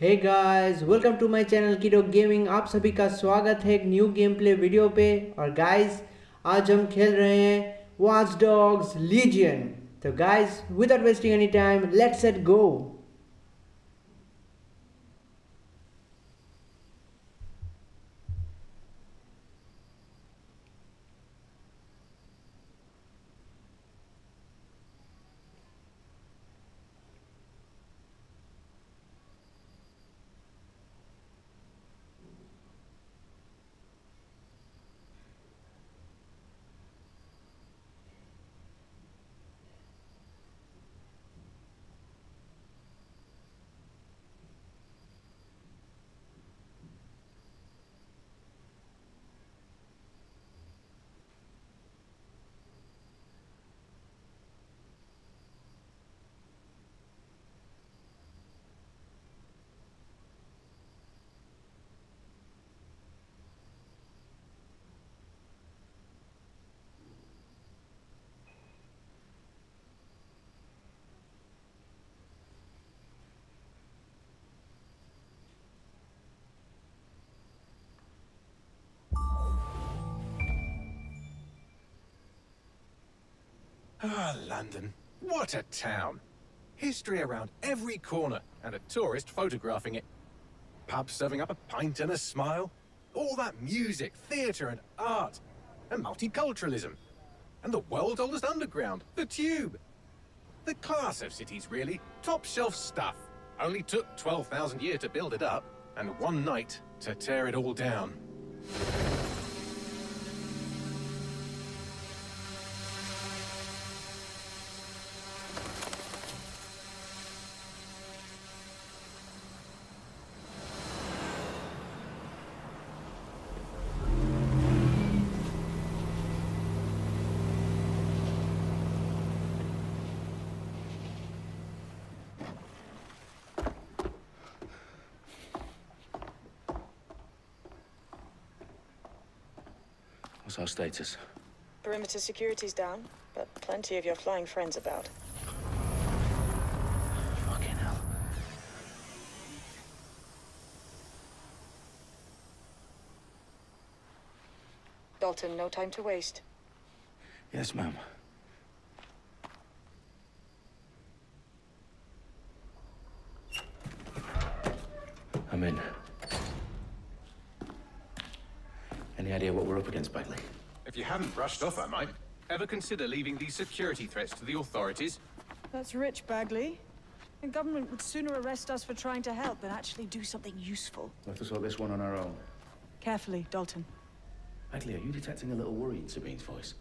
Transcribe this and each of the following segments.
Hey guys, welcome to my channel Kiddo Gaming. आप सभी का स्वागत है एक न्यू गेम प्ले वीडियो पे। और गाइस, आज हम खेल रहे हैं वॉच डॉग्स लीजियन। तो guys, without wasting any time, let's set go. Ah, London. What a town. History around every corner, and a tourist photographing it. Pubs serving up a pint and a smile. All that music, theatre and art. And multiculturalism. And the world's oldest underground, the Tube. The class of cities, really. Top shelf stuff. Only took 12,000 years to build it up, and one night to tear it all down. What's our status? Perimeter security's down, but plenty of your flying friends about. Fucking hell. Dalton, no time to waste. Yes, ma'am. I'm in. Any idea what we're up against, Bagley? If you hadn't brushed off, I might. Ever consider leaving these security threats to the authorities? That's rich, Bagley. The government would sooner arrest us for trying to help than actually do something useful. We'll have to sort this one on our own. Carefully, Dalton. Bagley, are you detecting a little worry in Sabine's voice?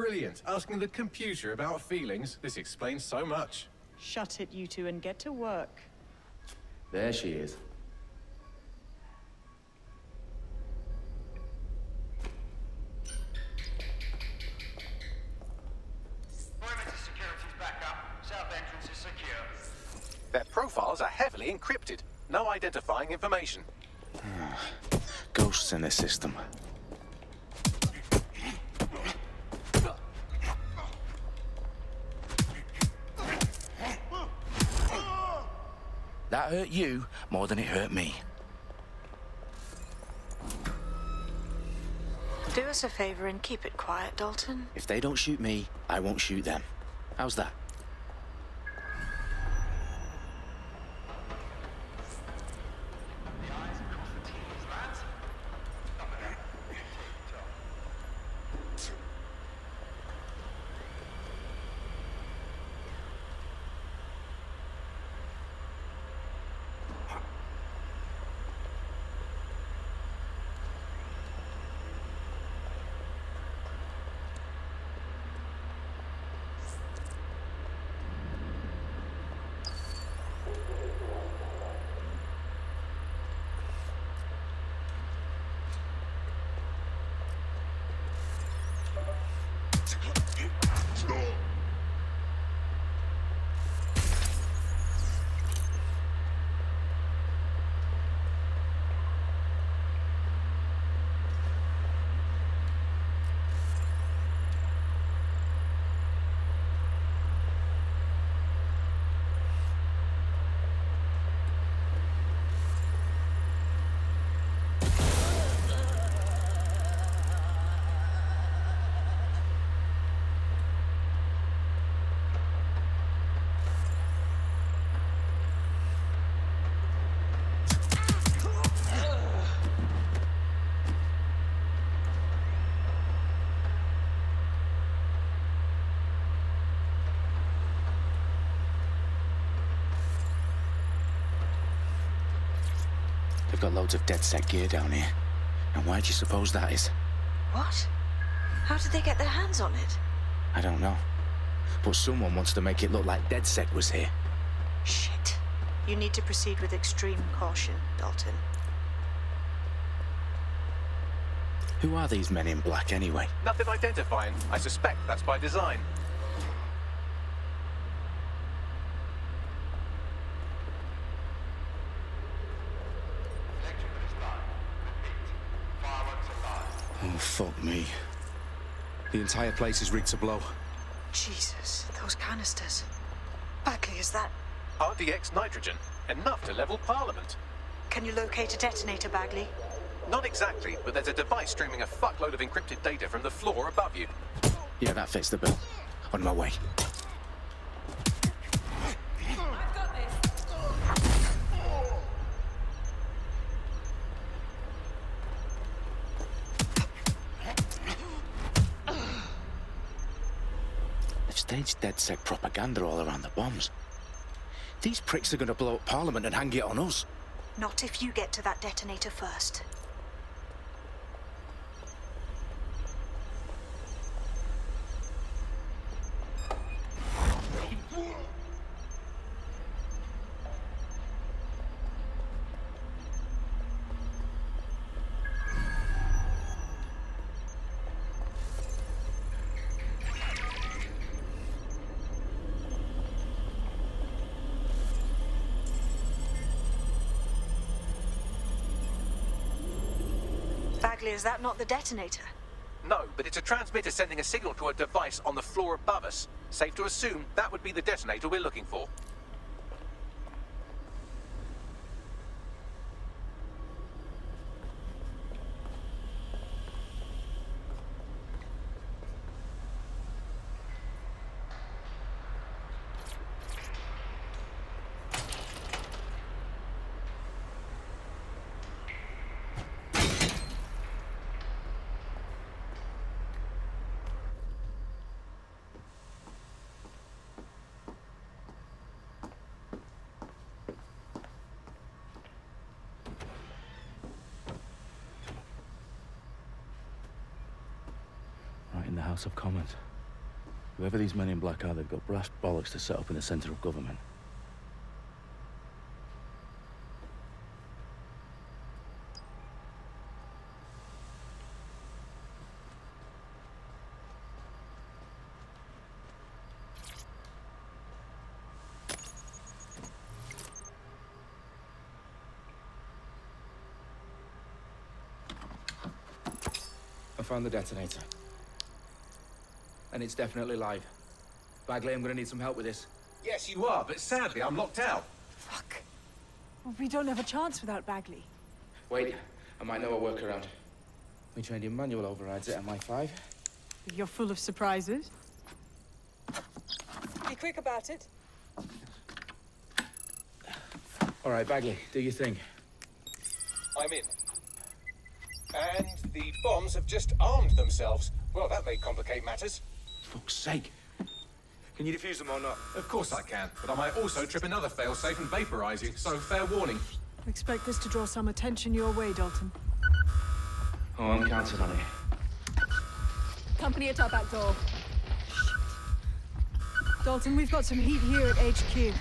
Brilliant. Asking the computer about feelings. This explains so much. Shut it, you two, and get to work. There she is. Perimeter security's back up. South entrance is secure. Their profiles are heavily encrypted. No identifying information. Ghosts in this system. That hurt you more than it hurt me. Do us a favor and keep it quiet, Dalton. If they don't shoot me, I won't shoot them. How's that? We've got loads of DedSec gear down here. And why do you suppose that is? What? How did they get their hands on it? I don't know. But someone wants to make it look like DedSec was here. Shit. You need to proceed with extreme caution, Dalton. Who are these men in black anyway? Nothing identifying. I suspect that's by design. Electrical is live. Repeat. Fireworks are live. Oh, fuck me. The entire place is rigged to blow. Jesus, those canisters. Bagley, is that... RDX nitrogen. Enough to level Parliament. Can you locate a detonator, Bagley? Not exactly, but there's a device streaming a fuckload of encrypted data from the floor above you. Yeah, that fits the bill. On my way. They've staged DedSec propaganda all around the bombs. These pricks are going to blow up Parliament and hang it on us. Not if you get to that detonator first. Bagley, is that not the detonator? No, but it's a transmitter sending a signal to a device on the floor above us. Safe to assume that would be the detonator we're looking for. Right in the House of Commons. Whoever these men in black are, they've got brass bollocks to set up in the centre of government. I found the detonator. And it's definitely live. Bagley, I'm gonna need some help with this. Yes, you are, but sadly I'm locked out. Fuck. Well, we don't have a chance without Bagley. Wait, I might know a workaround. We trained in manual overrides at MI5. You're full of surprises. Be quick about it. All right, Bagley, do your thing. I'm in. And the bombs have just armed themselves. Well, that may complicate matters. Fuck's sake. Can you defuse them or not? Of course I can, but I might also trip another failsafe and vaporize you, so fair warning. Expect this to draw some attention your way, Dalton. Oh, I'm counting on it. Company at our back door. Shit. Dalton, we've got some heat here at HQ.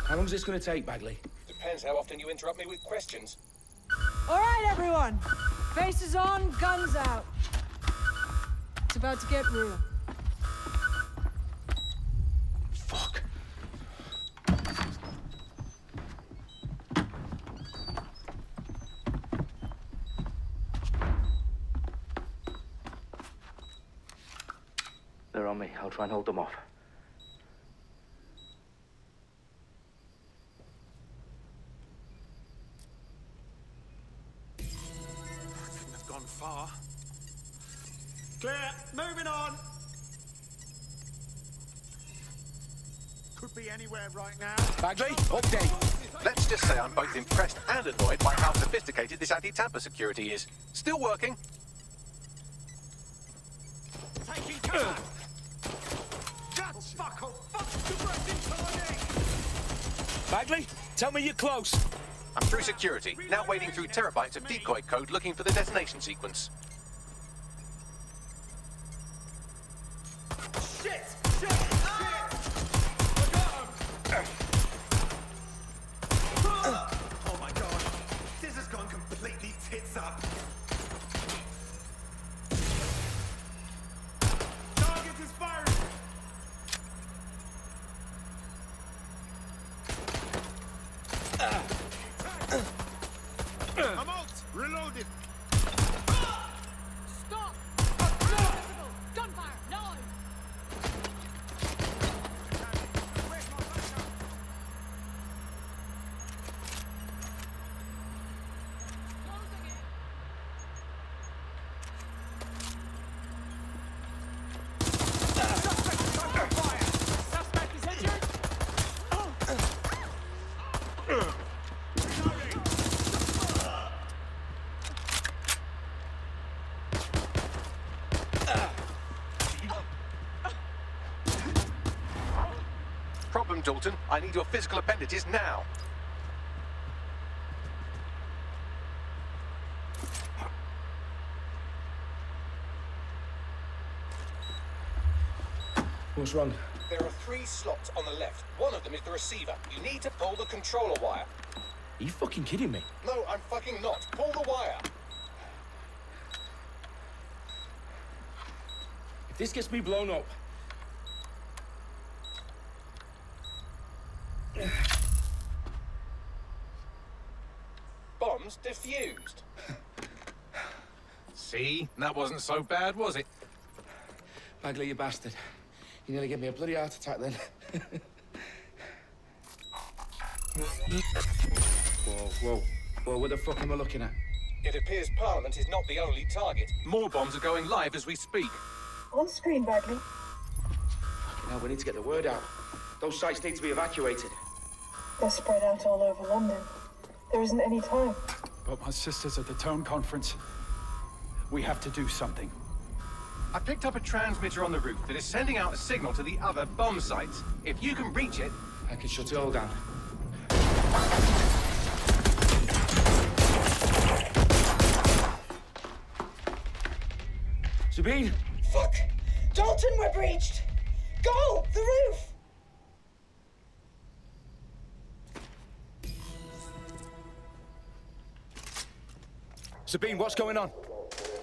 How long is this gonna take, Bagley? Depends how often you interrupt me with questions. All right, everyone. Faces on, guns out. It's about to get real. Fuck. They're on me. I'll try and hold them off. Couldn't have gone far. Clear. Moving on. Could be anywhere right now. Bagley, update. Let's just say I'm both impressed and annoyed by how sophisticated this anti-tamper security is. Still working. Taking cover. That's fuck off. Fuck the breath into my neck. Bagley, tell me you're close. I'm through security, now wading through terabytes of decoy code looking for the detonation sequence. Shit! Shit! Ah! I got him! Oh my god. This has gone completely tits up. Target is firing! I'm out! Reloaded! Stop! Invisible! Gunfire! Now! Where's my backup? Closing in! Suspect is injured! Problem, Dalton. I need your physical appendages now. What's wrong? There are 3 slots on the left. One of them is the receiver. You need to pull the controller wire. Are you fucking kidding me? No, I'm fucking not. Pull the wire. If this gets me blown up... Bombs defused. See? That wasn't so bad, was it? Bagley, you bastard. You nearly gave me a bloody heart attack then. Whoa. What the fuck am I looking at? It appears Parliament is not the only target. More bombs are going live as we speak. On screen, Bagley. Now we need to get the word out. Those sites need to be evacuated. They're spread out all over London. There isn't any time. But my sister's at the town conference. We have to do something. I picked up a transmitter on the roof that is sending out a signal to the other bomb sites. If you can reach it... I can shut it all down. Sabine! Fuck! Dalton, we're breached! Go! The roof! Sabine, what's going on?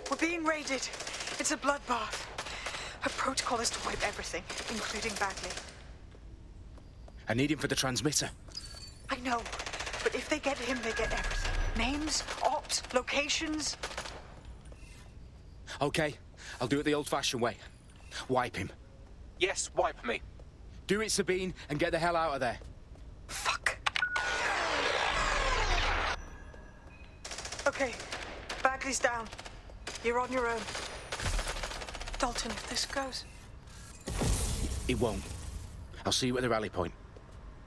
We're being raided. It's a bloodbath. Her protocol is to wipe everything, including Bagley. I need him for the transmitter. I know, but if they get him, they get everything. Names, ops, locations. Okay, I'll do it the old-fashioned way. Wipe him. Yes, wipe me. Do it, Sabine, and get the hell out of there. Fuck. Okay, Bagley's down. You're on your own. Dalton, if this goes... It won't. I'll see you at the rally point.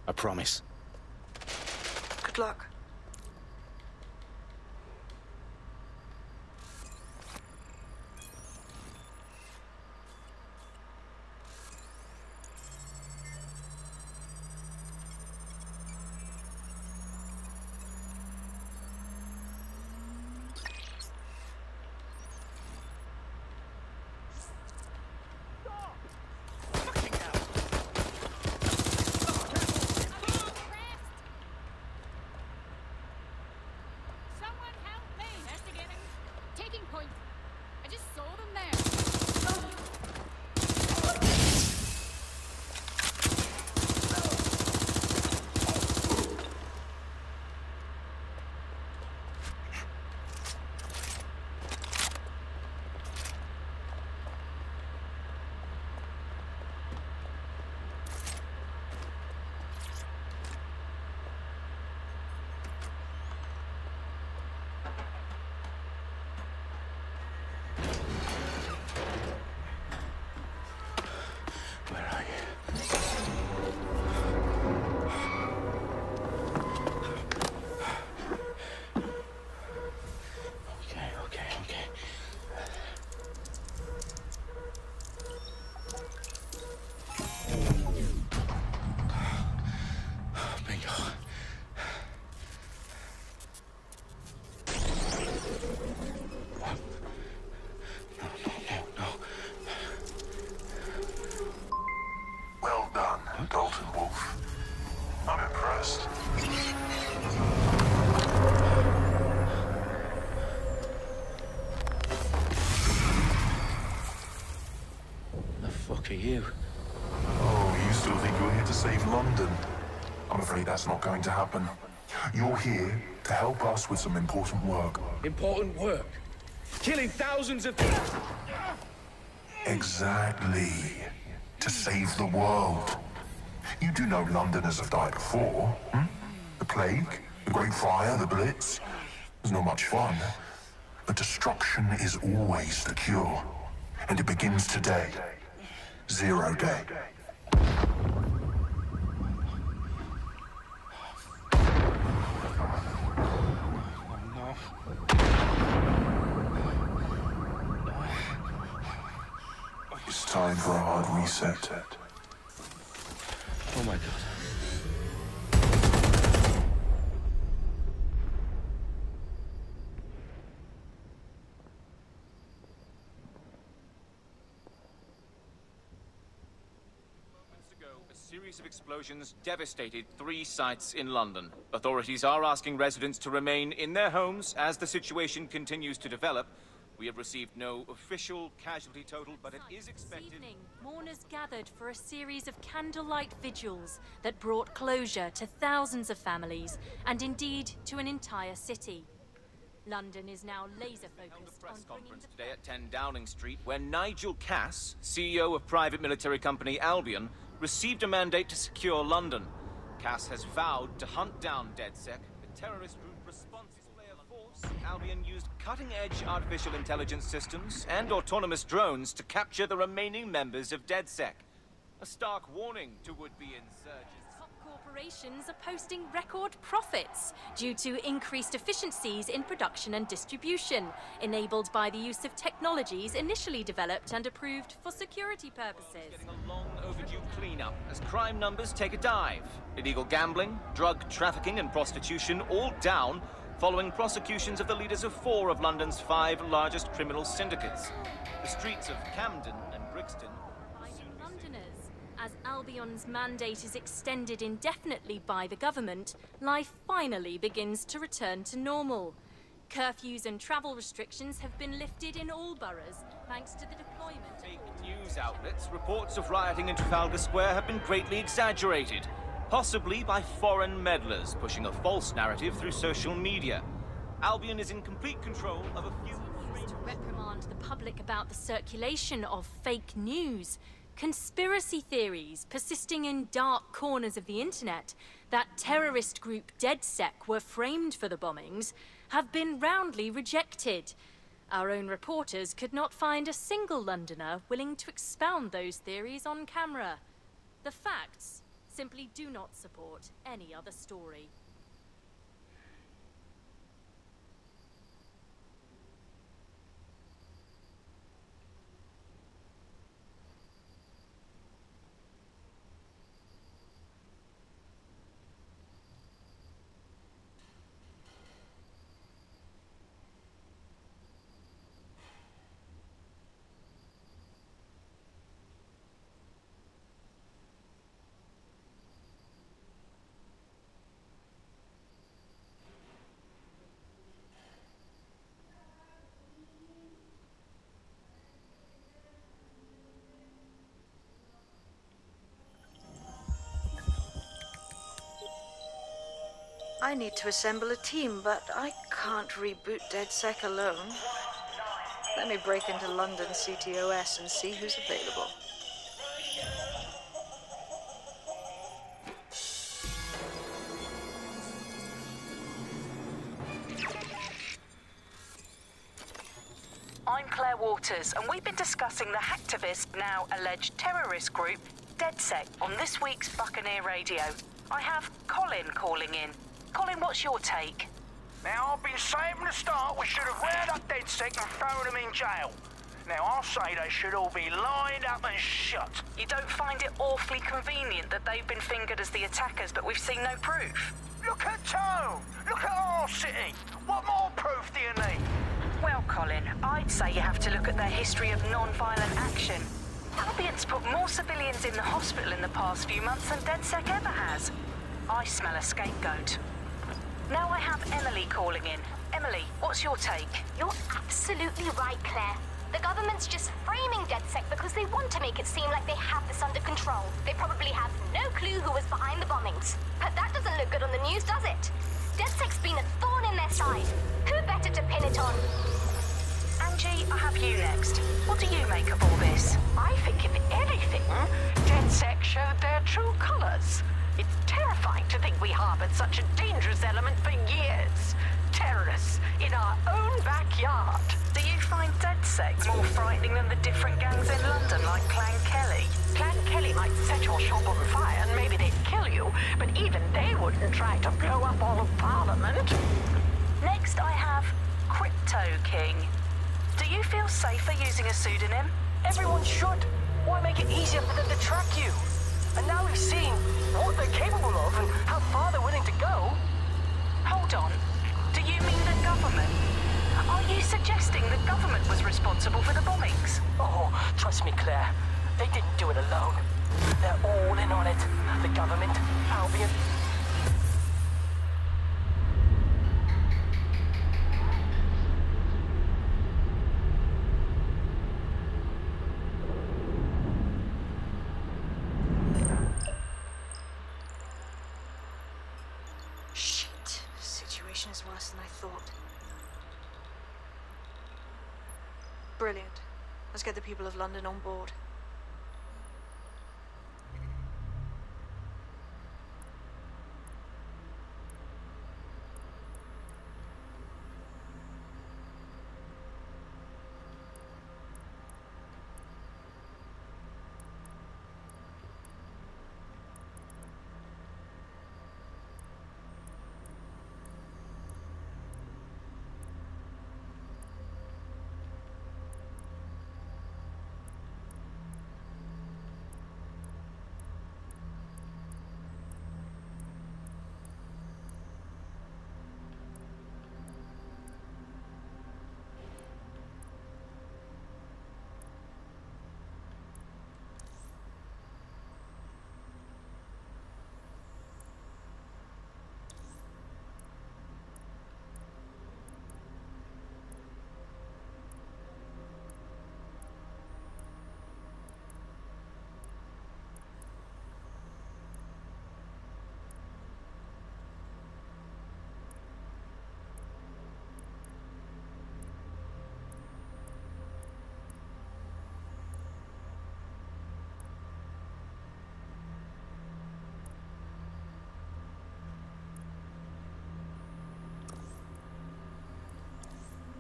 I promise. Good luck. Dalton Wolf. I'm impressed. The fuck are you? Oh, you still think you're here to save London? I'm afraid that's not going to happen. You're here to help us with some important work. Important work? Killing thousands of people? Exactly. To save the world. You do know Londoners have died before, hmm? The plague, the Great Fire, the Blitz. It's not much fun. But destruction is always the cure. And it begins today. 0 day. It's time for a hard reset. Oh my God. A series of explosions devastated 3 sites in London. Authorities are asking residents to remain in their homes as the situation continues to develop. We have received no official casualty total, but it is expected... This evening, mourners gathered for a series of candlelight vigils that brought closure to thousands of families, and indeed to an entire city. London is now laser-focused on conference today at 10 Downing Street, where Nigel Cass, CEO of private military company Albion, received a mandate to secure London. Cass has vowed to hunt down DedSec, the terrorist group responsible. Albion used cutting-edge artificial intelligence systems and autonomous drones to capture the remaining members of DedSec. A stark warning to would-be insurgents. Top corporations are posting record profits due to increased efficiencies in production and distribution, enabled by the use of technologies initially developed and approved for security purposes. Getting a long overdue cleanup as crime numbers take a dive. Illegal gambling, drug trafficking and prostitution all down, following prosecutions of the leaders of 4 of London's 5 largest criminal syndicates. The streets of Camden and Brixton... Londoners. As Albion's mandate is extended indefinitely by the government, life finally begins to return to normal. Curfews and travel restrictions have been lifted in all boroughs, thanks to the deployment of... Fake news outlets, reports of rioting in Trafalgar Square have been greatly exaggerated. Possibly by foreign meddlers pushing a false narrative through social media. Albion is in complete control of a few... To reprimand the public about the circulation of fake news, conspiracy theories persisting in dark corners of the internet that terrorist group DedSec were framed for the bombings have been roundly rejected. Our own reporters could not find a single Londoner willing to expound those theories on camera. The facts simply do not support any other story. I need to assemble a team, but I can't reboot DedSec alone. Let me break into London CTOS and see who's available. I'm Claire Waters, and we've been discussing the hacktivist, now alleged terrorist group, DedSec, on this week's Buccaneer Radio. I have Colin calling in. Colin, what's your take? Now, I've been saying from the start we should have rounded up DedSec and thrown them in jail. Now, I'll say they should all be lined up and shot. You don't find it awfully convenient that they've been fingered as the attackers, but we've seen no proof? Look at Tone! Look at our city! What more proof do you need? Well, Colin, I'd say you have to look at their history of non-violent action. Albion's put more civilians in the hospital in the past few months than DedSec ever has. I smell a scapegoat. Now I have Emily calling in. Emily, what's your take? You're absolutely right, Claire. The government's just framing DedSec because they want to make it seem like they have this under control. They probably have no clue who was behind the bombings. But that doesn't look good on the news, does it? DedSec's been a thorn in their side. Who better to pin it on? Angie, I have you next. What do you make of all this? I think if anything, DedSec showed their true colors. It's terrifying to think we harbored such a dangerous element for years. Terrorists in our own backyard. Do you find DedSec more frightening than the different gangs in London, like Clan Kelly? Clan Kelly might set your shop on fire and maybe they'd kill you, but even they wouldn't try to blow up all of Parliament. Next I have Crypto King. Do you feel safer using a pseudonym? Everyone should. Why make it easier for them to track you? And now we've seen what they're capable of and how far they're willing to go. Hold on. Do you mean the government? Are you suggesting the government was responsible for the bombings? Oh, trust me, Claire. They didn't do it alone. They're all in on it. The government, Albion. Shit. The situation is worse than I thought. Brilliant. Let's get the people of London on board.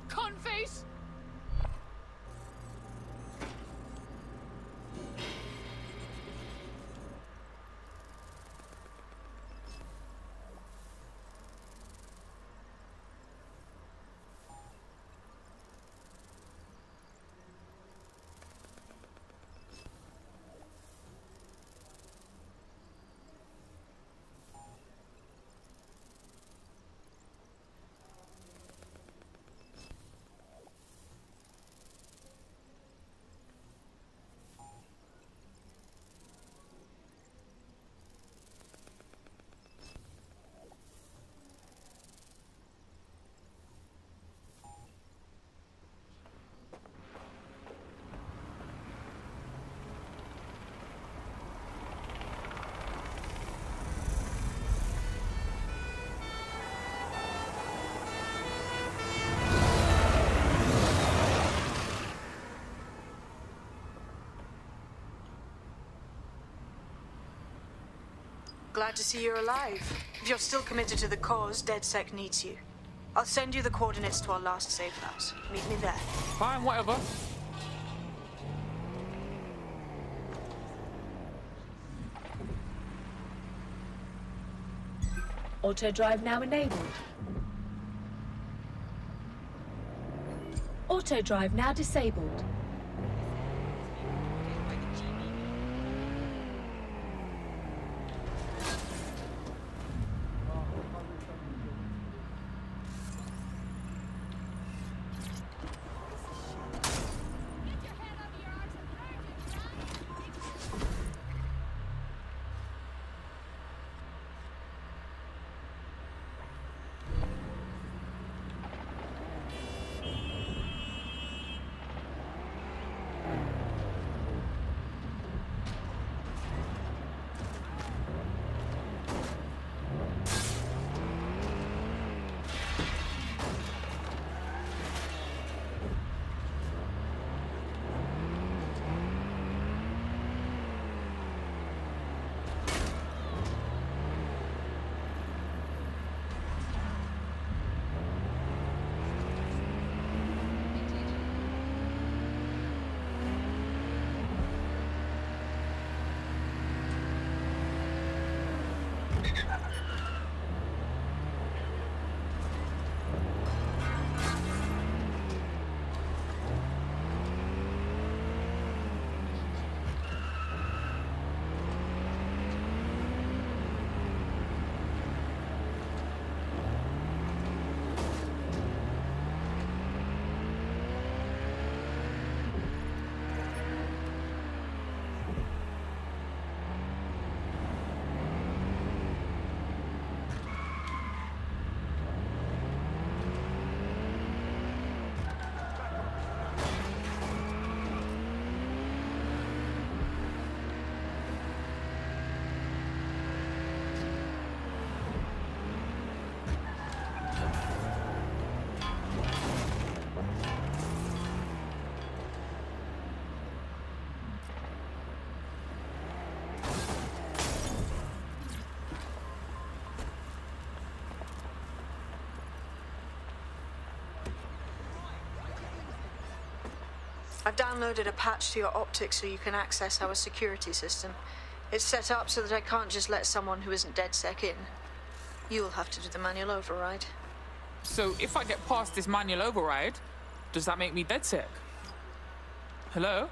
Conface! Glad to see you're alive. If you're still committed to the cause, DedSec needs you. I'll send you the coordinates to our last safe house. Meet me there. Fine, whatever. Auto drive now enabled. Auto drive now disabled. I've downloaded a patch to your optics so you can access our security system. It's set up so that I can't just let someone who isn't DedSec in. You'll have to do the manual override. So if I get past this manual override, does that make me DedSec? Hello?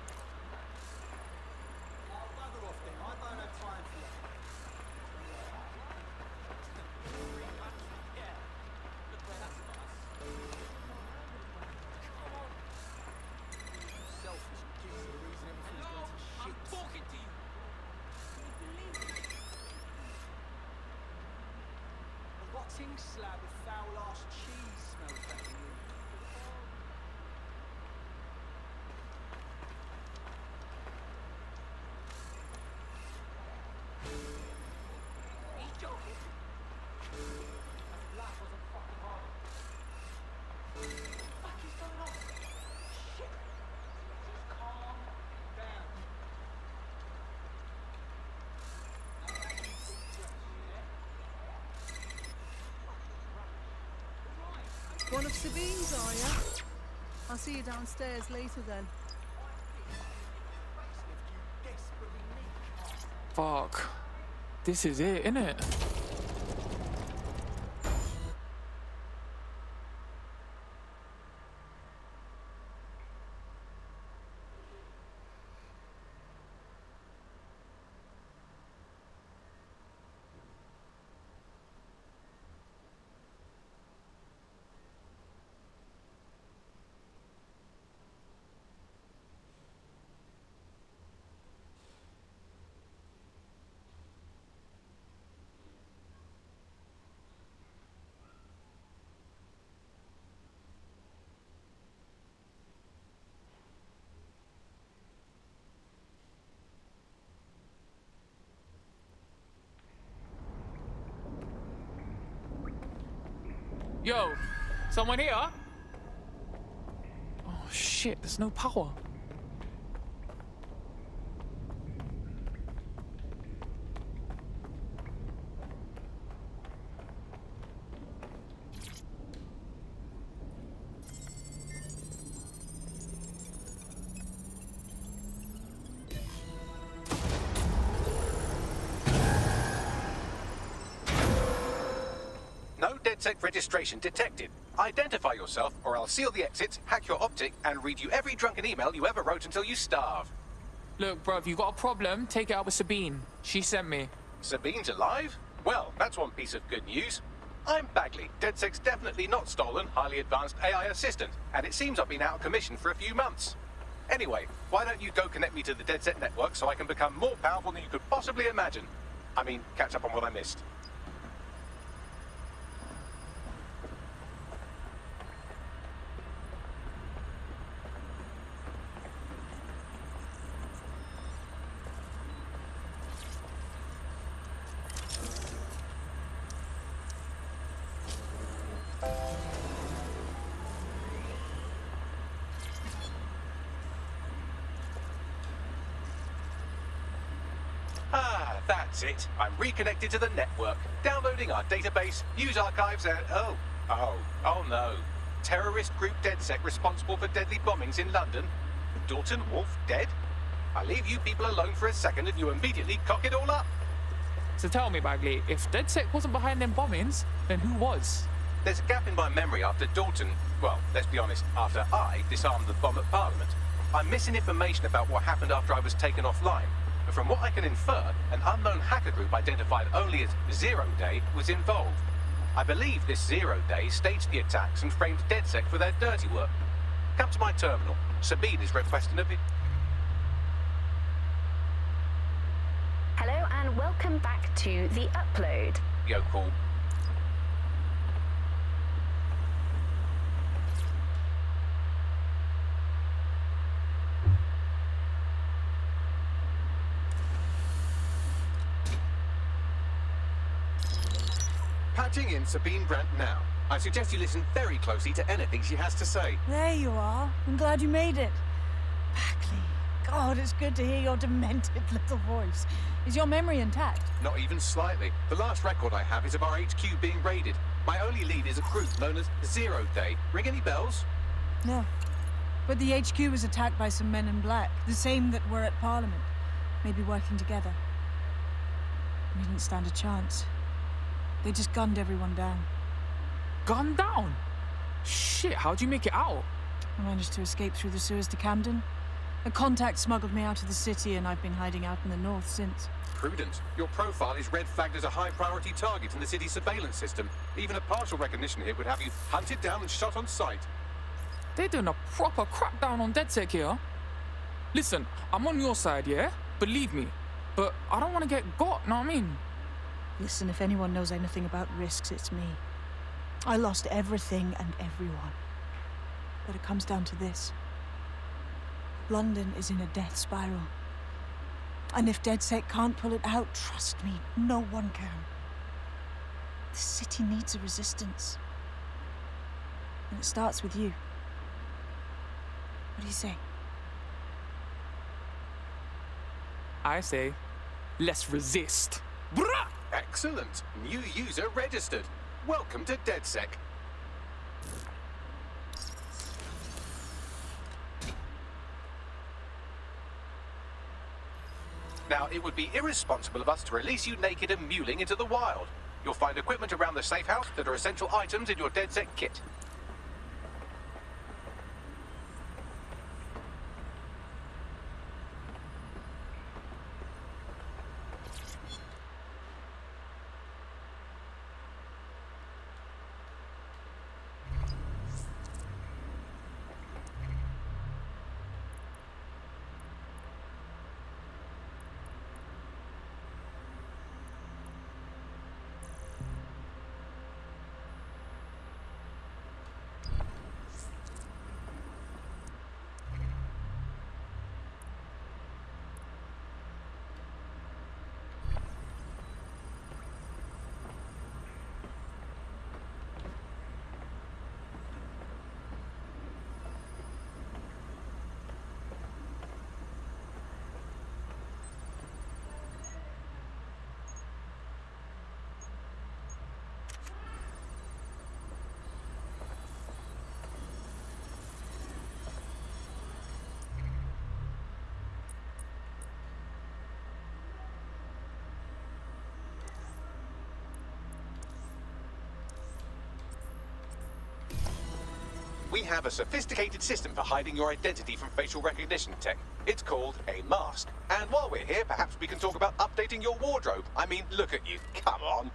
Slab of foul-ass cheese smells better than you. He's joking. That laugh wasn't fucking hard. What the fuck is going on? Shit. Just calm down. One of Sabine's, are you? I'll see you downstairs later then. Fuck. This is it, innit? Yo, someone here? Oh shit, there's no power. No DedSec registration detected. Identify yourself, or I'll seal the exits, hack your optic, and read you every drunken email you ever wrote until you starve. Look, bruv, you got a problem? Take it out with Sabine. She sent me. Sabine's alive? Well, that's one piece of good news. I'm Bagley, DedSec's definitely not stolen, highly advanced AI assistant, and it seems I've been out of commission for a few months. Anyway, why don't you go connect me to the DedSec network so I can become more powerful than you could possibly imagine? I mean, catch up on what I missed. That's it. I'm reconnected to the network, downloading our database, news archives, and oh no. Terrorist group DedSec responsible for deadly bombings in London. Dalton Wolf dead? I leave you people alone for a second and you immediately cock it all up. So tell me, Bagley, if DedSec wasn't behind them bombings, then who was? There's a gap in my memory after Dalton, well, let's be honest, after I disarmed the bomb at Parliament. I'm missing information about what happened after I was taken offline. But from what I can infer, an unknown hacker group identified only as Zero Day was involved. I believe this 0 Day staged the attacks and framed DedSec for their dirty work. Come to my terminal. Sabine is requesting a bit. Hello and welcome back to The Upload. Yo, cool. Patching in Sabine Brandt now. I suggest you listen very closely to anything she has to say. There you are. I'm glad you made it. Bagley, God, it's good to hear your demented little voice. Is your memory intact? Not even slightly. The last record I have is of our HQ being raided. My only lead is a group known as 0 Day. Ring any bells? No. But the HQ was attacked by some men in black, the same that were at Parliament. Maybe working together. We didn't stand a chance. They just gunned everyone down. Gunned down? Shit, how'd you make it out? I managed to escape through the sewers to Camden. A contact smuggled me out of the city, and I've been hiding out in the north since. Prudent. Your profile is red flagged as a high-priority target in the city's surveillance system. Even a partial recognition here would have you hunted down and shot on sight. They're doing a proper crackdown on DedSec here. Listen, I'm on your side, yeah? Believe me. But I don't want to get got, know what I mean? Listen, if anyone knows anything about risks, it's me. I lost everything and everyone. But it comes down to this. London is in a death spiral. And if DedSec can't pull it out, trust me, no one can. The city needs a resistance. And it starts with you. What do you say? I say, let's resist. Brah! Excellent. New user registered. Welcome to DedSec. Now, it would be irresponsible of us to release you naked and mewling into the wild. You'll find equipment around the safe house that are essential items in your DedSec kit. We have a sophisticated system for hiding your identity from facial recognition tech. It's called a mask. And while we're here, perhaps we can talk about updating your wardrobe. I mean, look at you. Come on.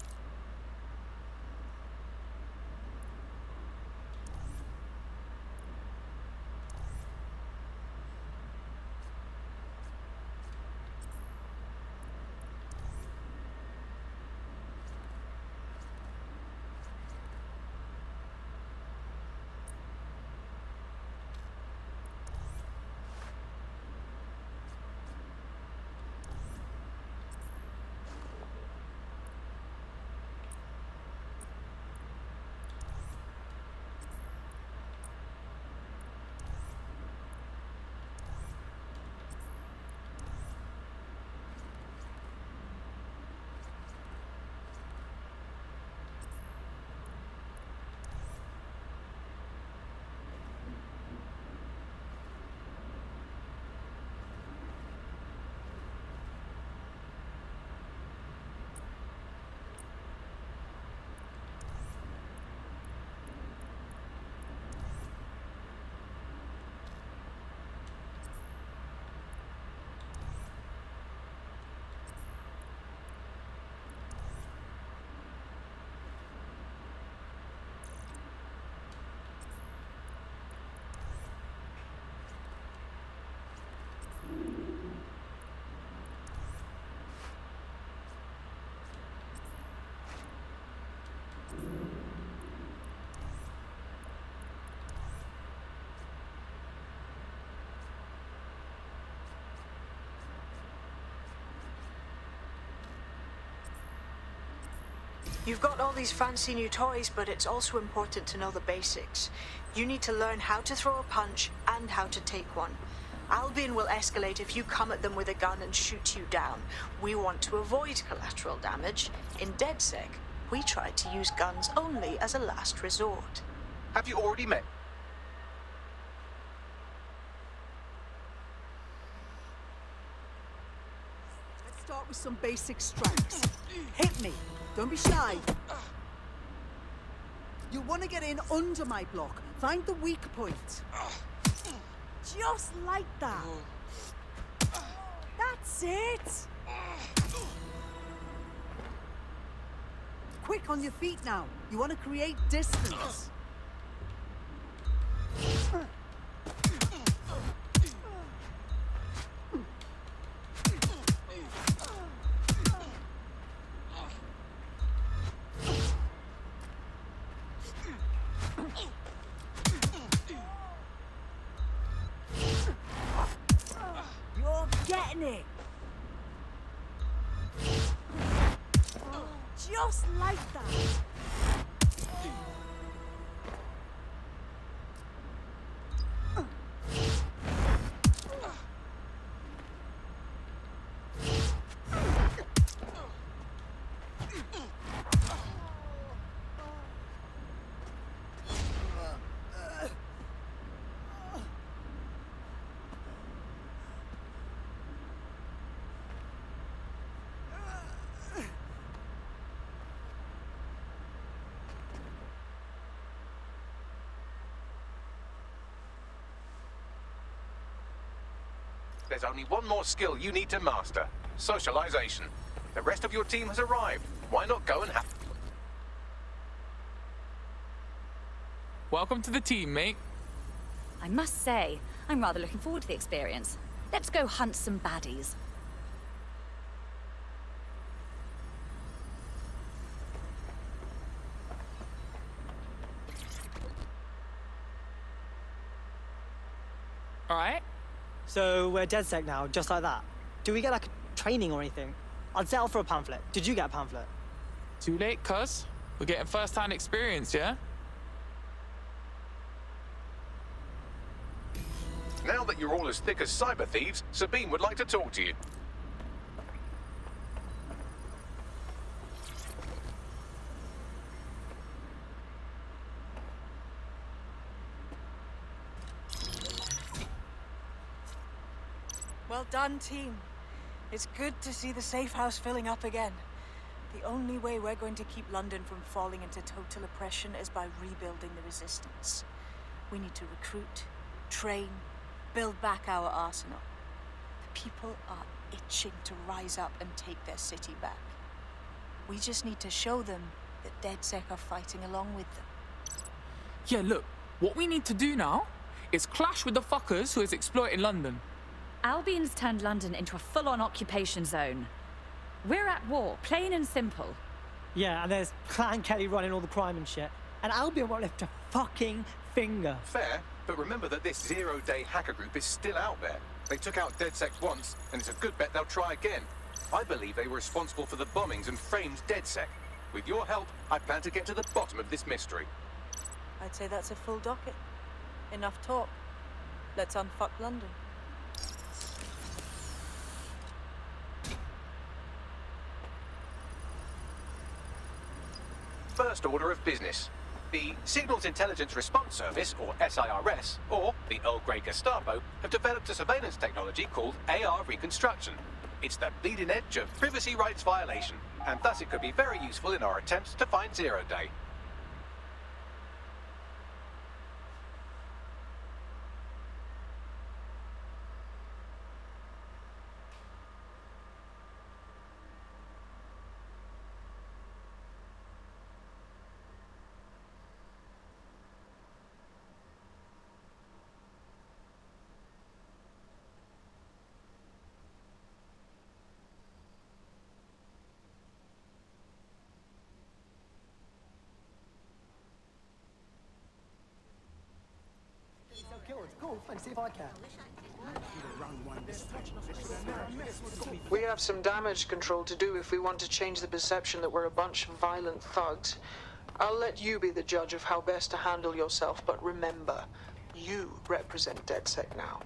You've got all these fancy new toys, but it's also important to know the basics. You need to learn how to throw a punch and how to take one. Albion will escalate if you come at them with a gun and shoot you down. We want to avoid collateral damage. In DedSec, we try to use guns only as a last resort. Have you already met? Let's start with some basic strikes. Hit me. Don't be shy. You'll want to get in under my block. Find the weak point. Just like that. That's it. Quick on your feet now. You want to create distance. You're getting it. Just like that. There's only one more skill you need to master. Socialization. The rest of your team has arrived. Why not go and have... Welcome to the team, mate. I must say, I'm rather looking forward to the experience. Let's go hunt some baddies. All right. So we're DedSec now, just like that. Do we get like training or anything? I'd settle for a pamphlet. Did you get a pamphlet? Too late, cuz. We're getting first-hand experience, yeah? Now that you're all as thick as cyber thieves, Sabine would like to talk to you. Well done, team. It's good to see the safe house filling up again. The only way we're going to keep London from falling into total oppression is by rebuilding the resistance. We need to recruit, train, build back our arsenal. The people are itching to rise up and take their city back. We just need to show them that DedSec are fighting along with them. Yeah, look, what we need to do now is clash with the fuckers who is exploiting London. Albion's turned London into a full-on occupation zone. We're at war, plain and simple. Yeah, and there's Clan Kelly running all the crime and shit. And Albion won't lift a fucking finger. Fair, but remember that this zero-day hacker group is still out there. They took out DedSec once, and it's a good bet they'll try again. I believe they were responsible for the bombings and framed DedSec. With your help, I plan to get to the bottom of this mystery. I'd say that's a full docket. Enough talk. Let's unfuck London. First order of business. The Signals Intelligence Response Service, or SIRS, or the Earl Grey Gestapo, have developed a surveillance technology called AR reconstruction. It's the bleeding edge of privacy rights violation, and thus it could be very useful in our attempts to find Zero Day. Good. Cool. Thanks. See if I can. We have some damage control to do if we want to change the perception that we're a bunch of violent thugs. I'll let you be the judge of how best to handle yourself, but remember, you represent DedSec now.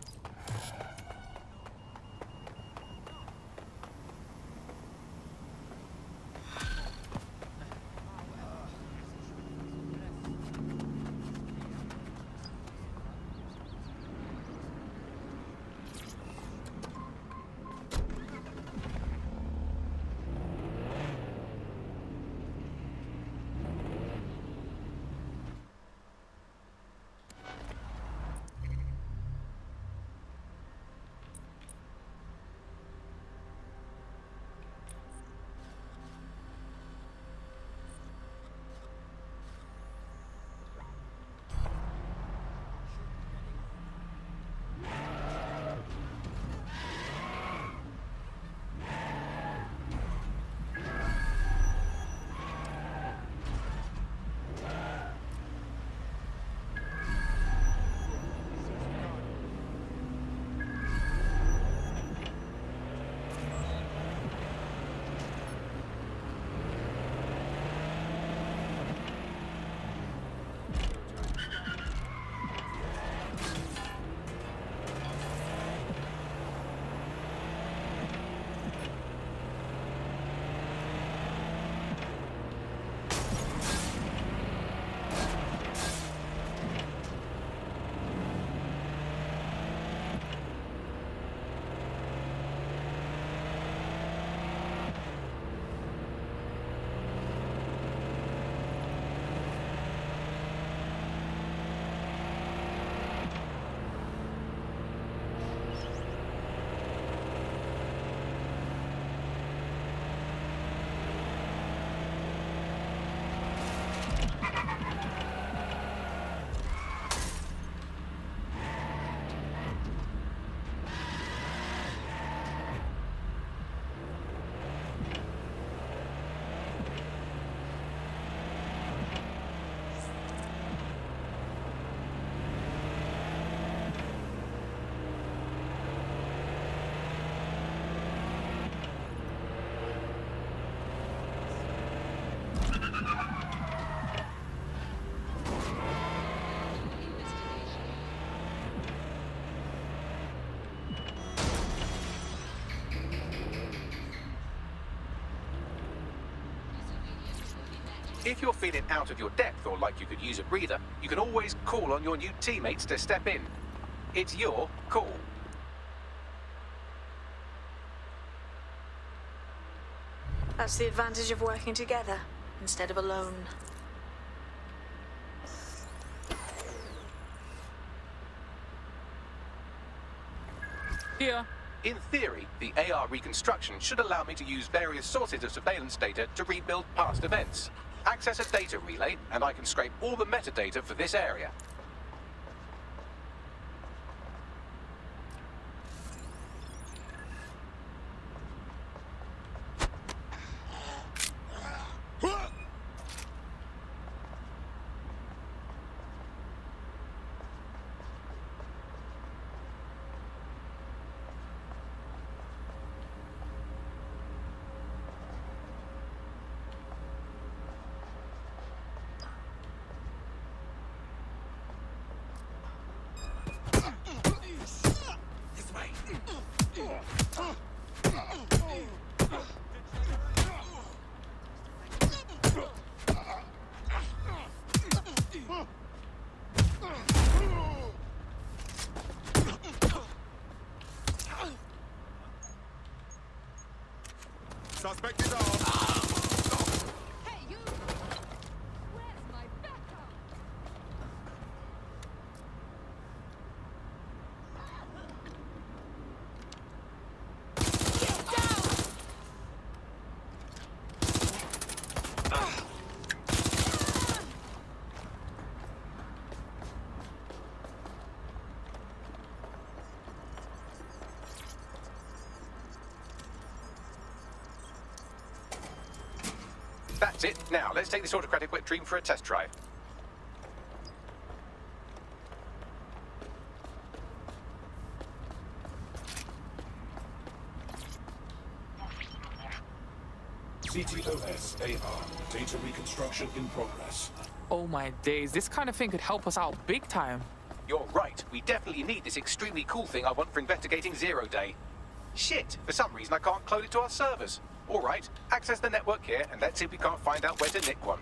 If you're feeling out of your depth or like you could use a breather, you can always call on your new teammates to step in. It's your call. That's the advantage of working together instead of alone. Here. In theory, the AR reconstruction should allow me to use various sources of surveillance data to rebuild past events. Access a data relay, and I can scrape all the metadata for this area. Suspect is off. Hey, you! Where's my backup? Get down! That's it. Now, let's take this autocratic wet dream for a test drive. CTOS AR. Data reconstruction in progress. Oh my days, this kind of thing could help us out big time. You're right. We definitely need this extremely cool thing I want for investigating Zero Day. Shit, for some reason I can't clone it to our servers. All right, access the network here and let's see if we can't find out where to nick one.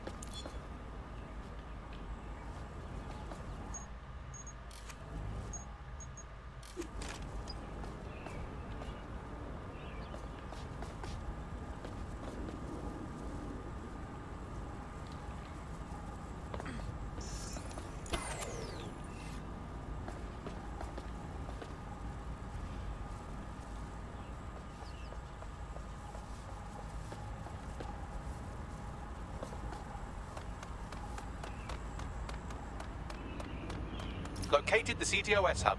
Located the CTOS hub.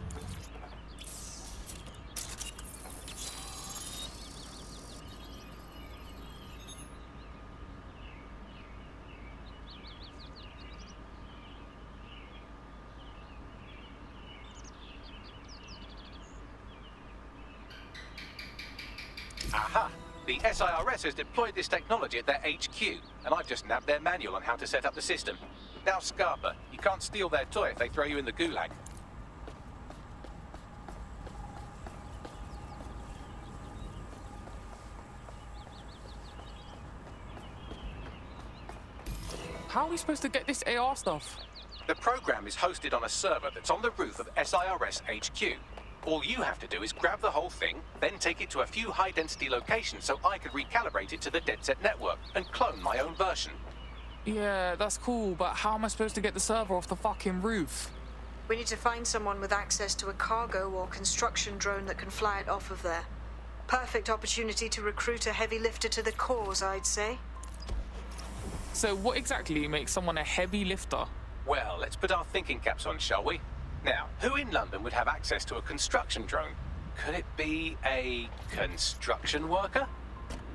Aha! The SIRS has deployed this technology at their HQ, and I've just nabbed their manual on how to set up the system. Now, Scarpa, you can't steal their toy if they throw you in the gulag. How are we supposed to get this AR stuff? The program is hosted on a server that's on the roof of SIRS HQ. All you have to do is grab the whole thing, then take it to a few high-density locations so I could recalibrate it to the DedSec network and clone my own version. Yeah, that's cool, but how am I supposed to get the server off the fucking roof? We need to find someone with access to a cargo or construction drone that can fly it off of there. Perfect opportunity to recruit a heavy lifter to the cause, I'd say. So what exactly makes someone a heavy lifter? Well, let's put our thinking caps on, shall we? Now, who in London would have access to a construction drone? Could it be a construction worker?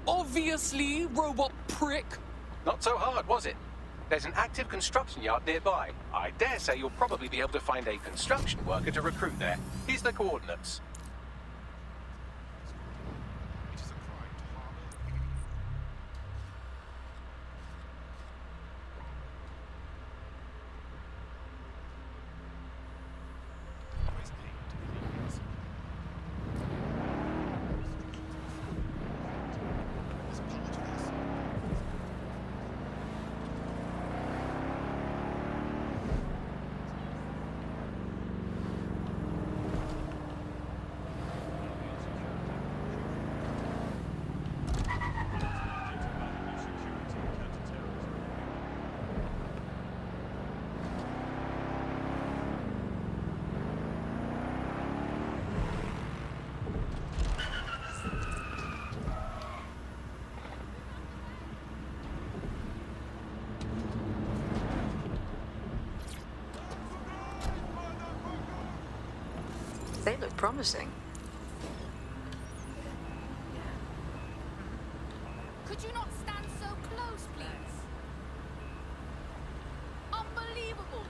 Obviously, robot prick. Not so hard, was it? There's an active construction yard nearby. I dare say you'll probably be able to find a construction worker to recruit there. Here's the coordinates. They look promising. Could you not stand so close, please? Unbelievable!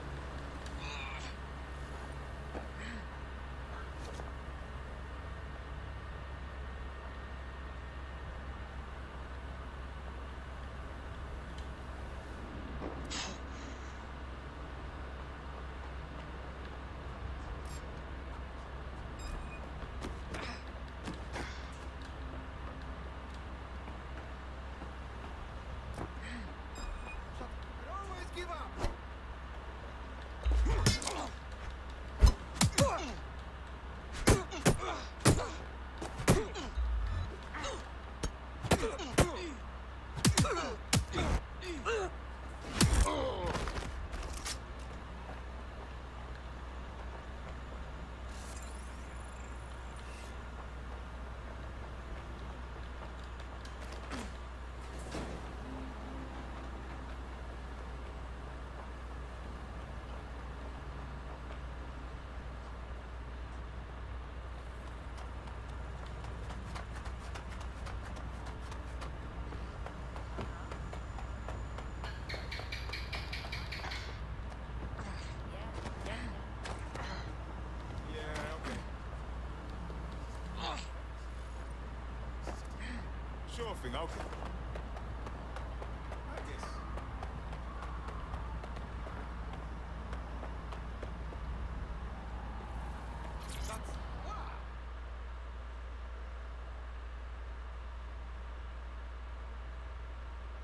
Sure thing, okay.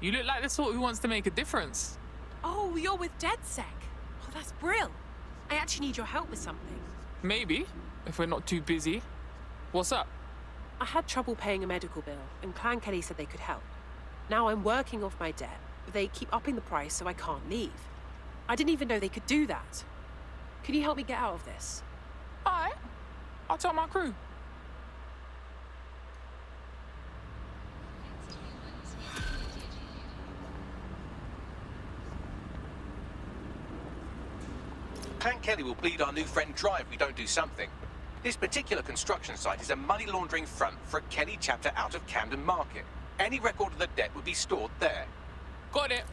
You look like the sort who wants to make a difference. Oh, you're with DedSec. Oh, that's brilliant. I actually need your help with something. Maybe, if we're not too busy. What's up? I had trouble paying a medical bill, and Clan Kelly said they could help. Now I'm working off my debt, but they keep upping the price so I can't leave. I didn't even know they could do that. Can you help me get out of this? Alright. I'll tell my crew. Clan Kelly will bleed our new friend dry if we don't do something. This particular construction site is a money laundering front for a Kelly chapter out of Camden Market. Any record of the debt would be stored there. Got it.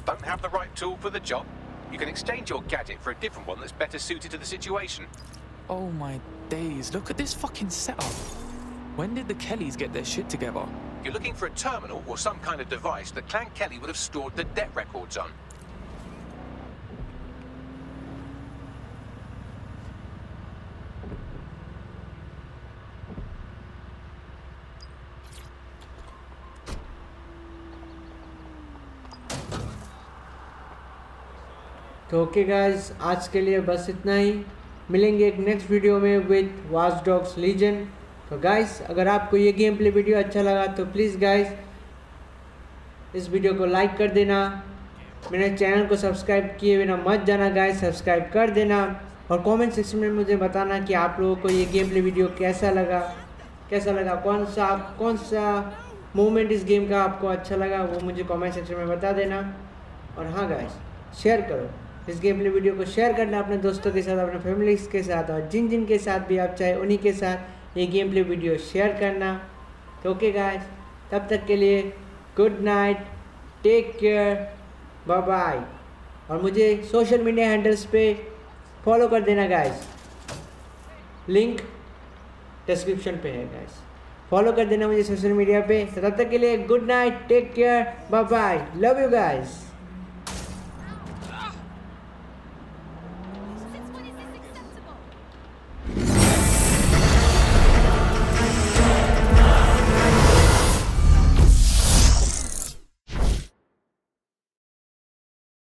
Don't have the right tool for the job? You can exchange your gadget for a different one that's better suited to the situation. Oh my days, look at this fucking setup. When did the Kellys get their shit together? You're looking for a terminal or some kind of device that Clan Kelly would have stored the debt records on. तो okay guys, आज के लिए बस इतना ही। मिलेंगे एक next video में with watch dogs legend. तो गाइस, अगर आपको ये गेम प्ले वीडियो अच्छा लगा तो प्लीज़ गाइस इस वीडियो को लाइक कर देना। मेरे चैनल को सब्सक्राइब किए बिना मत जाना गाइस, सब्सक्राइब कर देना। और कमेंट सेक्शन में मुझे बताना कि आप लोगों को ये गेम प्ले वीडियो कैसा लगा, कौन सा मोमेंट इस गेम का आपको अच्छा लगा, वो मुझे कमेंट सेक्शन में बता देना। और हाँ गाइस, शेयर करो इस गेम प्ले वीडियो को, शेयर करना अपने दोस्तों के साथ, अपने फैमिलीज के साथ, और जिन के साथ भी आप चाहे उन्हीं के साथ ये गेम प्ले वीडियो शेयर करना। तो ओके गाइस, तब तक के लिए good night, take care, bye bye. और मुझे सोशल मीडिया हैंडल्स पे फॉलो कर देना गाइस, लिंक डिस्क्रिप्शन पे है गाइस, फॉलो कर देना मुझे सोशल मीडिया पे। तो तब तक के लिए good night, take care, bye bye, love you guys.